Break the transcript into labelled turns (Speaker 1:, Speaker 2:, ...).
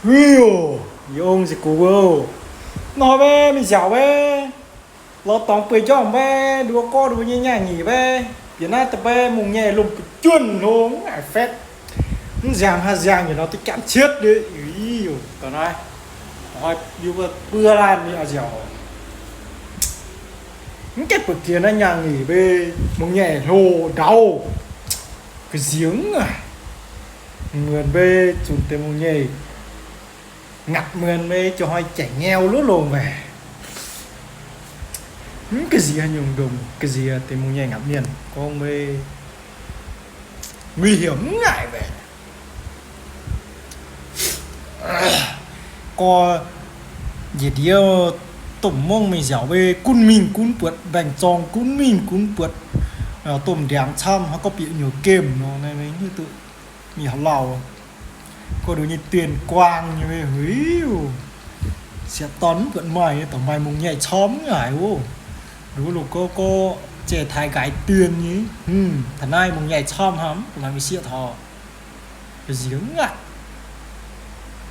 Speaker 1: Hiu, ông sẽ cố gắng. Nói về mình xảo về. Lo tóm bơi cho ông về, đua co đua như nhà nghỉ về. Phía nay tập về mùng nhẹ lùm cái chuồn luôn, ai phết. Nó giang ha giang thì nó tới cạn chết đấy. Hiu, còn ai? Hỏi yêu bưa lan đi à dẻo. Những cái bực kia nó nhà nghỉ về mùng nhẹ lồ đau. Cái giếng à. Mượn về chúng ta mùng nhẹ ngặt mượn về cho hơi chảy nghèo lút lồn về. Cái gì anh dùng đồng, cái gì thì mùng nhẹ ngặt miền con về nguy hiểm ngại về. Có gì điều tụm mong mình dẻo về cún mình cún bượt bành tròn cún mình cún bượt tụm đèn chăm nó có bị nhiều kem nó này mấy như tự mình học lào có đồ như tiền quang như vậy húi sẽ tón vẫn mày tổng mày mùng nhảy chóm ngải ô đúng lúc có trẻ thái gái tiền nhí thằng này mùng nhảy chóm hắm mày mới xịa thò cái giếng ngại